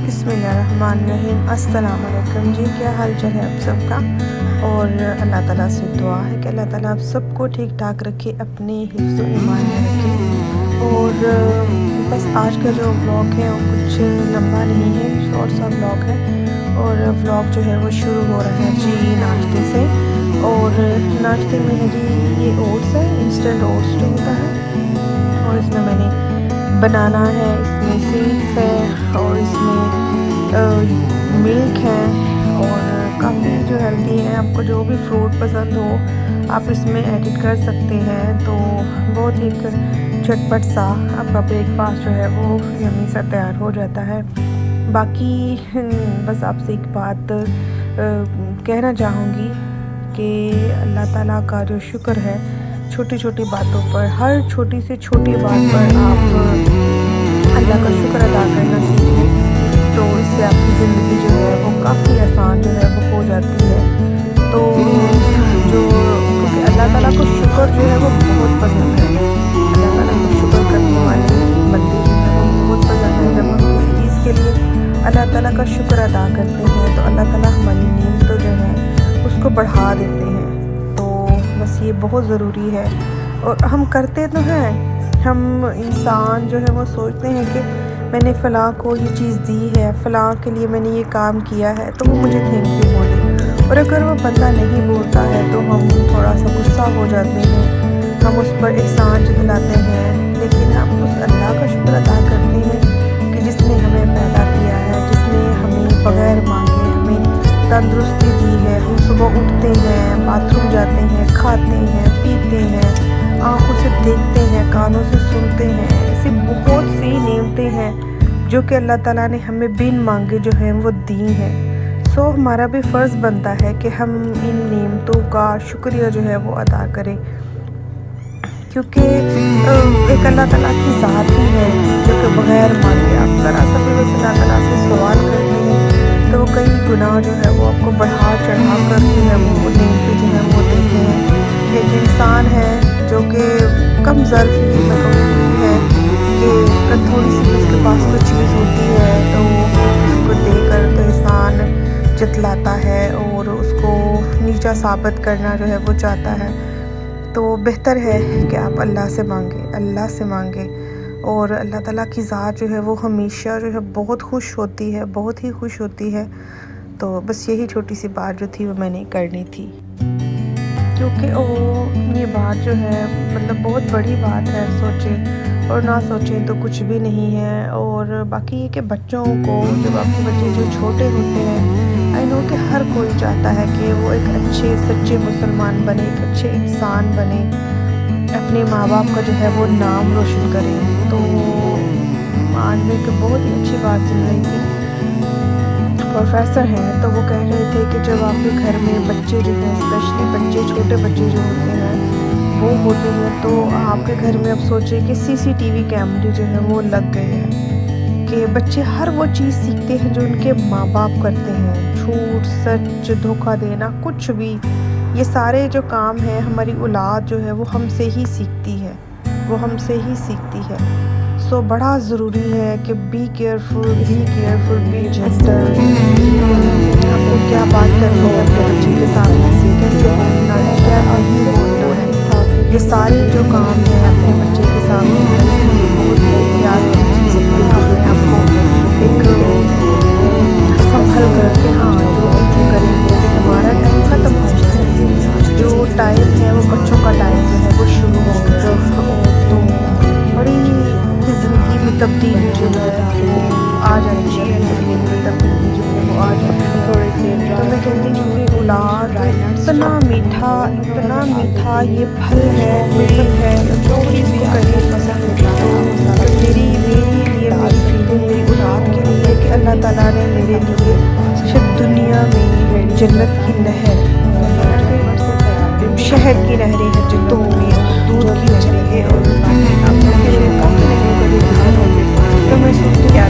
बिस्मिल्लाहिर्रहमानिर्रहीम। अस्सलाम वालेकुम जी, क्या हाल चाल है आप सबका। और अल्लाह ताला से दुआ है कि अल्लाह ताला आप सबको ठीक ठाक रखे, अपने हिफ्ज़ व ईमान में रखे। और बस आज का जो व्लॉग है वो कुछ लंबा नहीं है, शॉर्ट सा व्लॉग है। और व्लॉग जो है वो शुरू हो रहा है जी नाश्ते से। और नाश्ते में है जी ये ओट्स है, इंस्टेंट ओट्स जो होता है। और इसमें मैंने बनाना है, इसमें सीड्स है और इसमें मिल्क है और काफ़ी जो हेल्दी है। आपको जो भी फ्रूट पसंद हो आप इसमें एडिट कर सकते हैं। तो बहुत ही झटपट सा आपका ब्रेकफास्ट जो है वो यम्मी सा तैयार हो जाता है। बाकी बस आपसे एक बात कहना चाहूँगी कि अल्लाह ताला का जो शुक्र है, छोटी छोटी बातों पर, हर छोटी से छोटी बात पर आप अल्लाह का शुक्र अदा करना सीख लें, तो इससे आपकी ज़िंदगी जो है वो काफ़ी आसान जो है वो हो जाती है। तो जो क्योंकि अल्लाह ताला को शुक्र जो है वो बहुत पसंद है, अल्लाह ताला को शुक्र करने वाले बंदे जो है वो बहुत पसंद है। जब हम किसी चीज़ के लिए अल्लाह ताला का शुक्र अदा करते हैं तो अल्लाह ताला हमारी नेमतों जो है उसको बढ़ा देते हैं। तो बस ये बहुत ज़रूरी है। और हम करते तो हैं, हम इंसान जो है वो सोचते हैं कि मैंने फ़लाँ को ये चीज़ दी है, फ़लाँ के लिए मैंने ये काम किया है तो वो मुझे थैंक यू बोले। और अगर वो बंदा नहीं बोलता है तो हम थोड़ा सा गुस्सा हो जाते हैं, हम उस पर एहसान जताते हैं। लेकिन हम उस अल्लाह का शुक्र अदा करते हैं कि जिसने हमें पैदा किया है, जिसने हमें बग़ैर मांगे हमें तंदुरुस्ती दी है। हम सुबह उठते हैं, बाथरूम जाते हैं, खाते हैं, पीते हैं, आँखों से देखते हैं, कानों से सुनते हैं। ऐसी बहुत सी नेमतें हैं जो कि अल्लाह ताला ने हमें बिन मांगे जो है वो दी हैं। सो हमारा भी फ़र्ज़ बनता है कि हम इन नेमतों का शुक्रिया जो है वो अदा करें, क्योंकि एक अल्लाह ताला की ज़ात ही है जो कि बग़ैर मांगे आप ज़रा सा भी बस अल्लाह ताला से सवाल करते हैं तो वो कई गुनाह जो है वो आपको बढ़ा चढ़ा कर जो है वो नेमतें जो है वो देते हैं। एक इंसान है जो कि कम ज़र्फ़ ही मतलब है कि थोड़ी सी उसके पास कोई चीज़ होती है तो उसको देकर तो इंसान जतलाता है और उसको नीचा साबित करना जो है वो चाहता है। तो बेहतर है कि आप अल्लाह से मांगे। और अल्लाह ताला की ज़ात जो है वो हमेशा जो है बहुत खुश होती है, बहुत ही खुश होती है। तो बस यही छोटी सी बात जो थी वो मैंने करनी थी, क्योंकि ये बात जो है मतलब बहुत बड़ी बात है, सोचें और ना सोचें तो कुछ भी नहीं है। और बाकी ये कि बच्चों को, जब आपके बच्चे जो छोटे होते हैं, आई नो कि हर कोई चाहता है कि वो एक अच्छे सच्चे मुसलमान बने, एक अच्छे इंसान बने, अपने माँ बाप का जो है वो नाम रोशन करें। तो आज मैं एक बहुत ही अच्छी बात सुन रही थी, प्रोफेसर हैं तो वो कह रहे थे कि जब आपके घर में बच्चे जो हैं, स्पेशली बच्चे, छोटे बच्चे जो होते हैं वो होते हैं, तो आपके घर में अब सोचें कि सीसीटीवी कैमरे जो है वो लग गए हैं कि बच्चे हर वो चीज़ सीखते हैं जो उनके माँ बाप करते हैं। झूठ, सच, धोखा देना, कुछ भी, ये सारे जो काम हैं हमारी औलाद जो है वो हमसे ही सीखती है, वो हमसे ही सीखती है। सो बड़ा ज़रूरी है कि बी केयरफुल, बी जेंटल। आपको क्या बात करनी है अपने बच्चे के सामने से, कैसे बोलना है, क्या नहीं बोलना है, ये सारे जो काम हैं अपने बच्चे के सामने बहुत एहतियात से आपको एक संभल कर के हाँ जो करेंगे। हमारा टाइम ख़त्म हो जाए, जो टाइम है वो बच्चों का टाइम जो है वो शुरू हो। तो बड़ी ज़िंदगी में तब्दीली जो है वो आ जाती है, ज़िंदगी में तब्दीली जो है वो आ जाती है। तो मैं कहती हूँ कि औलाद इतना मीठा ये फल है, मिल है, जो भी इसको करने पसंद है। तो मेरी लिए मेरी फीलिंग मेरी औलाद के लिए कि अल्लाह ताला ने मेरे लिए सिर्फ दुनिया में जन्नत की नहर, शहद की नहरें हैं जितों में दूध की नहरें हैं और तो मैं सोचती क्या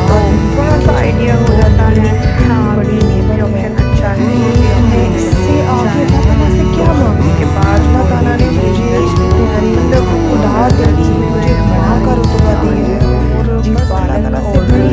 तो थोड़ा सा आइडिया हो जाता है। हाँ, बड़ी नेमत ऑप्शन अच्छा है। मैं इससे आगे अल्लाह ताला से क्या मांगने के बाद अल्लाह ताला ने मुझे मतलब औलाद दी, मुझे माँ का रुतबा दिया है और बस अल्लाह ताला से बड़ी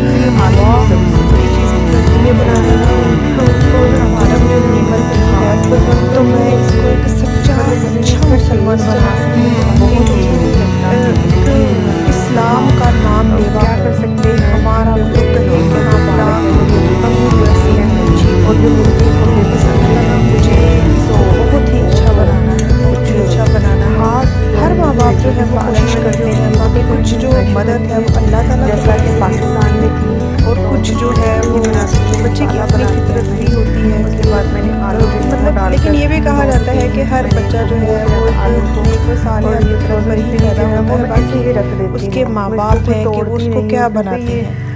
रख देती उसके हूँ, माँ मैं बाप इसको हैं कि वो तोड़ती उसको नहीं क्या हूँ, क्योंकि बनाते ये हैं।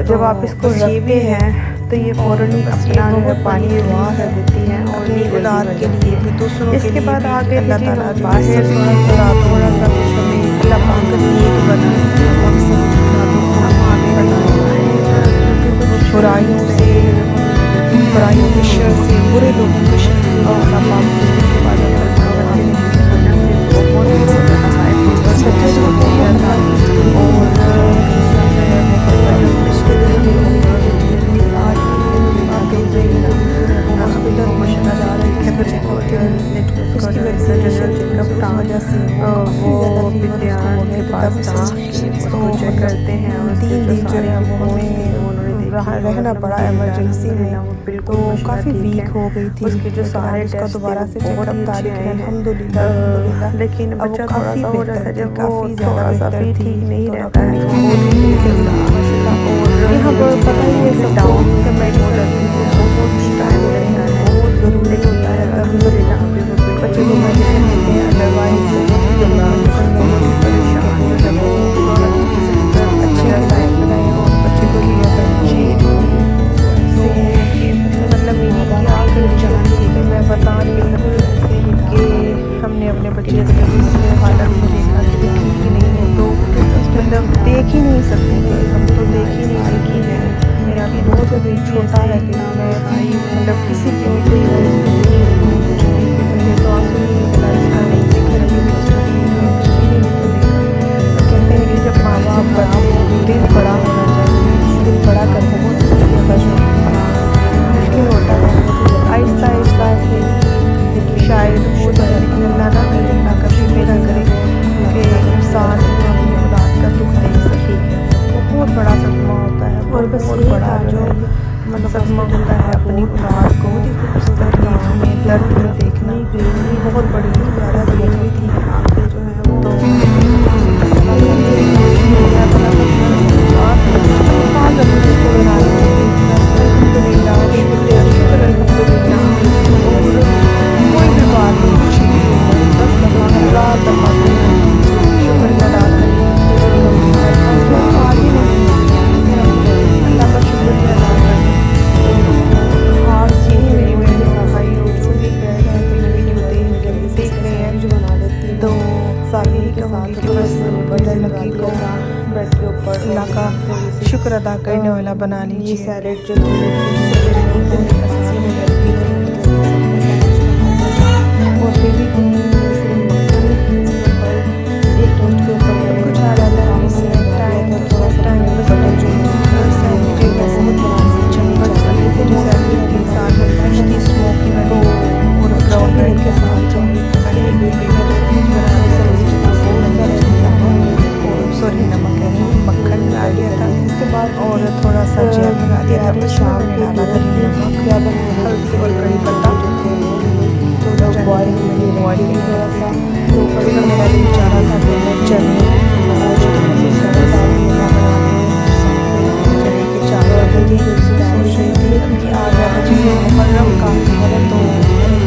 जब तो आप इसको बस ये रखते भी है। हैं तो ये फ़ौरन ही बस ये अपना जो है बहुत पानी बड़ी दुआ रिलीज़ है कर देती हैं और अपनी नहीं जल्दी औलाद मर के जाती लिए भी, हैं। दूसरों के इसके लिए बाद भी, आ कि गए थे अल्लाह जी ताला हम जो है बाहर सभी से, की औलादों थोड़ा को सा कुछ हमें अल्लाह पाक नेक बनाए और सभी औलादों को हम आ नेक गए थे बनाए बाहर, क्योंकि और कुछ बुराइयों से, पैसे जो है वो हमें ज़रूरत है बुराइयों के शर से, बुरे लोगों के शर से और अल्लाह पाक से हिफाजत फरमाए। बच्चे आमीन। होने की वजह से बहुत ही ज़्यादा नहायत मुसीबत बच्चे जो होते हैं था मतलब और जो है वो मतलब हॉस्पिटल पिछले दिनों में हुई थी में डिलीवरी, आज भी आप देख रही हैं वो हॉस्पिटल वो में माशाल्लाह जा से रहे ठीक थे है, उसको फिर एक चेकअप और के जो है लिए। उसका उसकी जो इसका वैक्सीनेशन जनरल थी चेकअप तो उस था, वजह से वो काफ़ी वो ज़्यादा फीवर उसको हो पीसीआर गया के था पास तब था से। कि तो उसको चेक करते हैं और उसके 3 जो दिन जो सारे है वो रिपोर्ट्स थी वो हमें उन्होंने देखी और रहना पड़ा इमरजेंसी में। अल्हम्दुलिल्लाह वो तो बिल्कुल माशाल्लाह काफ़ी ठीक है। वीक हो गई थी, उसके जो लेकिन सारे आज उसका टेस्ट थे दोबारा वो से बहुत चेकअप ही था, अच्छे लेकिन आए हैं। अल्हम्दुलिल्लाह लेकिन अब वो बच्चा थोड़ा काफ़ी सा हो बेहतर जाता है थी, जब वो काफ़ी ज़्यादा थोड़ा सा बेहतर भी थी। ठीक नहीं तो रहता डॉक्टर है ने तो कहा बहुत कि ही माशाल्लाह माशाल्लाह। और यहाँ जो पर पता ही है चीज़ें सबको डाउन कि हो मेडिसिन जाती हैं जो तो बहुत टीका टाइम लेते लगता हैं है, बहुत ज़रूरी होता लेकिन है, तभी तो अल्हम्दुलिल्लाह अभी वो बिल्कुल बच्चे को ठीक है। मेडिसिन देते हैं, अदरवाइज़ बहुत लोग ज़्यादा मेडिसिन देने बहुत के ही लिए परेशान कहते जो हैं है कि वो वो की अच्छे वजह से खिलाएं पिलाएं और बच्चे को लिया करें। जी तो से कि मतलब मेरी माँ क्या बाप की जो कंडीशन जान थी की कि मैं बता नहीं बिल्कुल सकती ऐसे ही था कि हालात हमने अपने कि बच्चे जैसे की इस हालत को देखा कि वो ठीक ही नहीं है, तो मतलब देख ही नहीं सकते थे, हम तो देख ही नहीं सकते थे। मेरा लेकिन बहुत कभी भी छोटा ऐसे है दिल, इतना मैं भाई मतलब किसी की भी जो कोई है उसको देखी नहीं, कुछ नहीं की, तो मेरे तो आंसू नहीं निकला, इसका नहीं देखा कि वो स्टडी में किसी ने नहीं तो देखा। तो कहते हैं कि जब माँ बाप बड़े हों, दिल बड़ा होना चाहिए, दिल बड़ा करना चाहिए, ये बच्चों मुश्किल होता है, आहिस्ता आहिस्ता से ही शायद हो जाए, लेकिन अल्लाह ना करे, अल्लाह कभी भी ना करे कि इंसान जो है अपनी औलाद का दुख देख सके। बहुत बड़ा सदमा होता है, और बस बहुत यही बड़ा था जो जो है मतलब सदमा हॉस्पिटल होता है था अपनी बहुत औलाद को बहुत ही इस खूबसूरत था, तकलीफ में, दर्द में देखना। ग्रीनरी बहुत बड़ी ज़्यादा डिलीवरी थी, आके जो है वो तो अल्लाह ताला का जो है अल्लाह ताला का शुक्र है, सांस अल्फाज अभी भी शुक्र ना लेंगे। अल्हम्दुलिल्लाह, शुक्र शुक्र अल्हम्दुलिल्लाह। और कोई भी बात हो, कुछ भी हो, 10 दफ़ा 1000 दफ़ा जो है शुक्र अदा करें, लेकिन कभी हमारे पास जो अल्फाज ही नहीं है कि हम अल्लाह का शुक्रिया अदा कर सकें। तो आज यही मेरी बहनों भाई और जो भी मेरी वीडियो देख रहे हैं, तो मैं यही कहूँगी कि बस अपनी ज़िंदगी को बेड के ऊपर अल्लाह का शुक्र अदा करने वाला बना ये लीजिए। सैलेड जो थी सैलेड नहीं करने आसान हो जाती है, और फिर भी सिर्फ मक्खन एक टोस्ट के ऊपर सब मैंने कुछ आ रहा था अभी स्नैक टाइम, तो स्नैक टाइम बस सैंडविच ऐसे झटपट बने थे जो सैंडविच के साथ में फिश थी स्मोकी वाली और ब्राउन ब्रेड के साथ, तो मैंने एक प्लेट सैंडविच बना दिया था, उसमें देसी सैंडविच था और सॉरी नमक कह रही हूँ, मक्खन लगा दिया था इसके बाद और थोड़ा सा जैम लगा दिया था, बस में मैंने डाला था नमक, हल्दी और कड़ी पत्ता। तो चने थे मैंने बॉयल किए थोड़ा सा तो जब मेरा दिल चाह रहा था तो मैं चने और थोड़ा सा सरसों का तेल बना के चने के चावल थी, सोच रही थी कि आ गया था जैसे मुहर्रम का, तो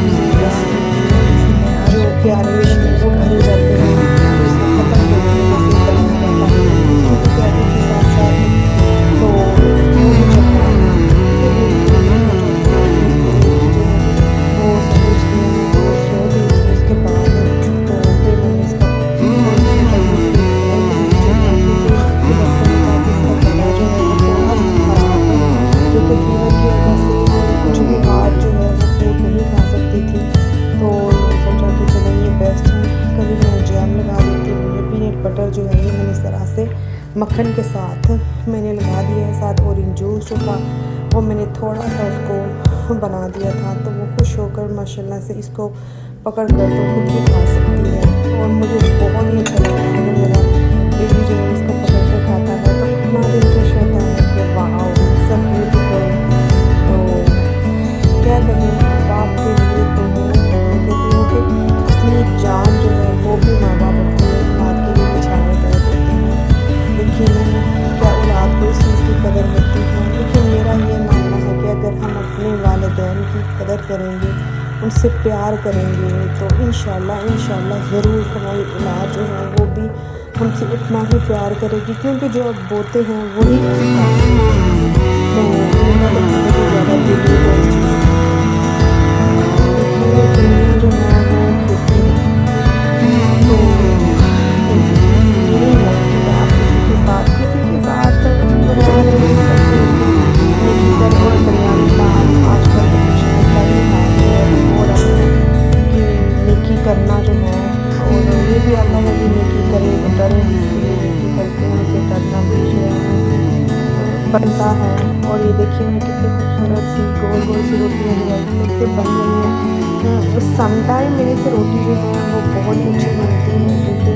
इसलिए आज जो प्यारे वो भरे जाते हैं उससे ख़त्म करके जैसे बनाया जाता है, उसकी भी प्यारी थी साथ साथ, तो वो भी चलता था। फिर वो सैंडविच दिया, वो सो गई थी, उसके बाद तो फिर मैंने इसका सोचा कि इसकी दवाई के लिए चलना, क्योंकि डॉक्टर ने कहा कि इसका गला जो है वो थोड़ा सा ख़राब है, क्योंकि फीवर की वजह से कुछ भी हार्ड जो है वो फूड नहीं खा सकती थी। तो सोचा कि चलो ये बेस्ट है, कभी मैं जैम लगा देती हूँ, ये पीनट बटर जो है ये मैंने इस तरह से मक्खन के साथ मैंने लगा दिया है, साथ ऑरेंज जूस जो था वो मैंने थोड़ा सा उसको बना दिया था, तो वो खुश होकर माशाल्लाह से इसको पकड़ कर तो खुद भी खा सकती है। और मुझे बहुत ही अच्छा लगता है जब मेरा बेबी जो है इसको पकड़ कर खाता है, तो इतना दिल खुश होता है कि वाह सब ब्यूटीफुल। तो क्या कहें, बाप के लिए तो मैं कहती हूँ कि अपनी जान जो है वो भी माँ बाप अपनी औलाद के लिए निछावर कर देते हैं, लेकिन क्या औलाद को इस चीज़ की कदर होती है। लेकिन मेरा ये मानना है कि अगर हम अपने वालिदैन की कदर करेंगे, उनसे प्यार करेंगे, तो इंशाल्लाह ज़रूर हमारी औलाद जो है वो भी हमसे इतना ही प्यार करेगी, क्योंकि जो अब बोते हैं वही काटते हैं। तो मेरा तो बहुत ही ज़्यादा दिल है इस चीज़ का। देखिए दुनिया जो है वो खेती है। तो यही है कि आप किसी के साथ रह रहे हैं, नेकी करें। और दरमियान आजकल तो कुछ ऐसा ही है हो रहा है कि नेकी करना जो है, और ये भी अल्लाह नबी नेकी करे तो डरे, इसलिए नेकी करते हैं उसे डरना भी जो है बनता है। और ये देखिए मैं कितनी खूबसूरत सी गोल गोल सी रोटियाँ जो है मेरे से बन रही हैं। समटाइम मेरे से रोटी जो है वो बहुत ही अच्छी बनती है, क्योंकि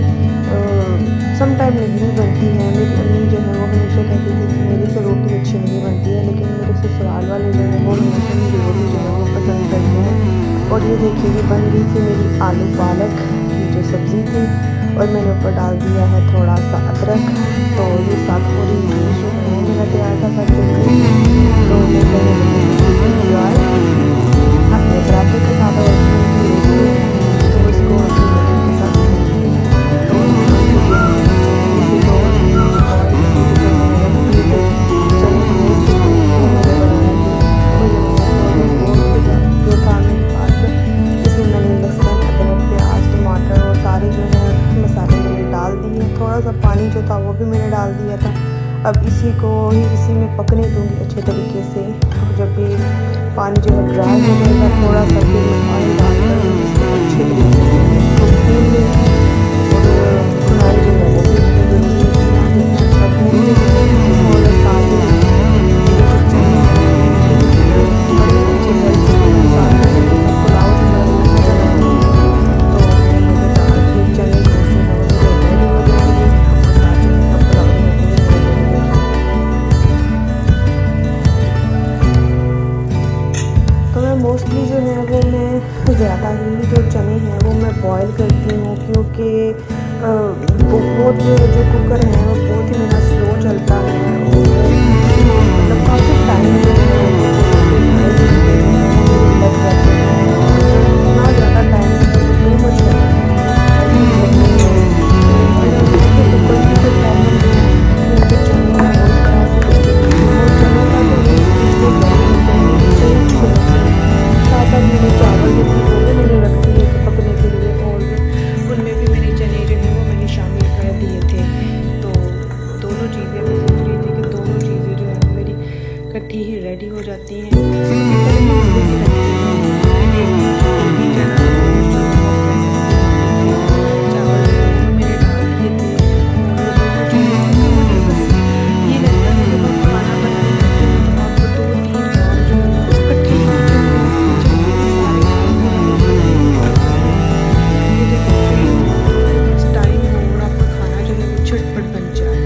समटाइम नहीं बनती है। मेरी अम्मी जो है वो हमेशा कहती थी कि मेरे से रोटी अच्छी नहीं बनती है, लेकिन मेरे ससुराल वाले जो है वो हमेशा मेरी रोटी जो है वो पसंद करते हैं। और ये देखिए ये बन गई थी मेरी आलू पालक की जो सब्ज़ी थी, और मैंने ऊपर डाल दिया है थोड़ा सा अदरक। तो ये साथ पूरी डिश जो है मेरा तैयार था सब चटनी। तो मैं करने लगी एंजॉय अपने पराठे के साथ, और उसमें की रोटी है तो उसको अपनी रोटी के साथ खाएंगे। तो जो था मेरे पास, इसमें मैंने लहसुन अदरक प्याज टमाटर और सारे जो है मसाले मैंने डाल दिए। थोड़ा सा पानी जो था वो भी मैंने डाल दिया था। अब इसी को ही इसी में पकने दूंगी अच्छे तरीके से। जब भी पानी जो है ड्राई हो जाएगा, थोड़ा सा फिर मैं ऑयल डालकर इसको अच्छे तरीके से इसको भून लूँगी। और भुनाई जो है वो भी इसमें ज़रूरी है कि आप इतना अच्छा भून लें। और साथ ही मेरे जो चने हैं बड़े अच्छे से साथ में पुलाव जो है वो अच्छा बनाती हूँ। तो मैंने दाल के चने को जो है वो रेडी हो जाएंगे, और साथ में का पुलाव जो है वो रेडी हो जाएगा। तो मैं मोस्टली जो है वो मैं ज़्यादा ही जो चने हैं वो मैं बॉयल करती हूँ, क्योंकि बहुत जो कुकर है वो बहुत ही मेरा स्लो चलता है। और मतलब काफ़ी टाइम जो है वो लग जाते हैं। इतना ज़्यादा टाइम टू मच लगता है। कुकर की जो प्रॉब्लम है उनके चने हैं वो इस तरह से और चनों का जो है वो बॉयल होते हैं अच्छे लगते हैं। साथ साथ मैंने चावल जो थी वो भी मैंने रख दिए थे पकने के लिए, और उनमें भी मैंने चने जो है वो मैंने शामिल कर दिए थे। तो दोनों चीज़ें मैं सोच रही थी कि दोनों चीज़ें जो है वो मेरी इकट्ठी ही रेडी हो जाती हैं। चावल जो है वो मैंने डाल दिए थे, और दोनों चीज़ें जो है बस ये लगता है जब आप खाना बनाने लगते हैं तो आप 2-3 काम जो है वो इकट्ठे ही किचन के सारे काम जो है वो करने होते हैं, कि जब आप फ्री हो आपके पास टाइम हो और आपका खाना जो है वो झटपट बन जाए।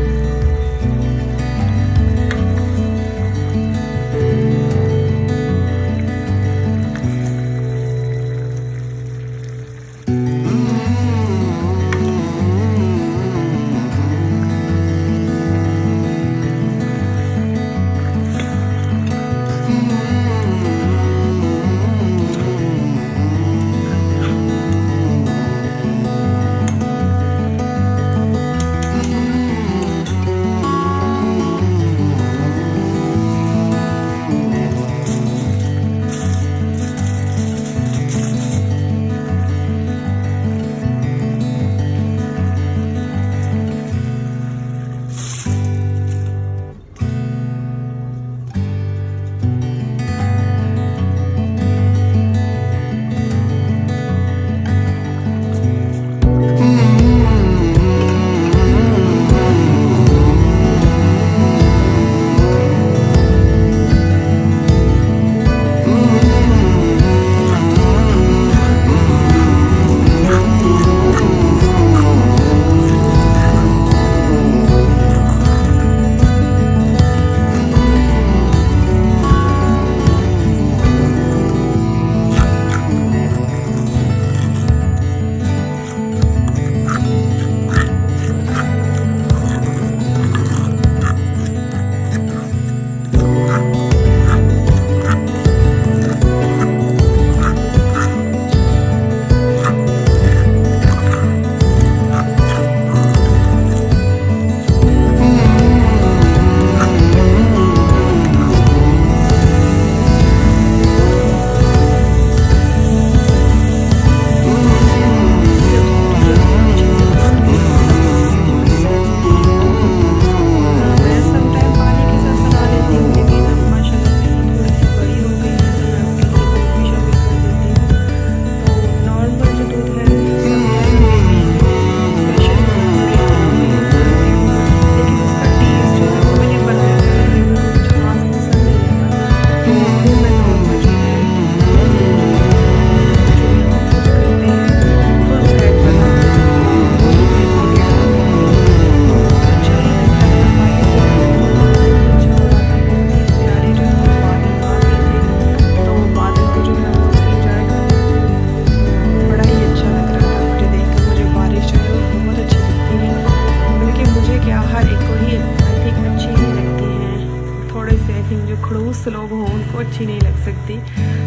थोड़े से आई थिंक जो खड़ूस लोग हों उनको अच्छी नहीं लग सकती,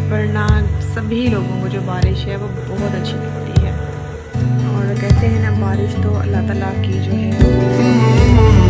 वरना सभी लोगों को जो बारिश है वो बहुत अच्छी लगती है। और कहते हैं ना बारिश तो अल्लाह ताला की जो है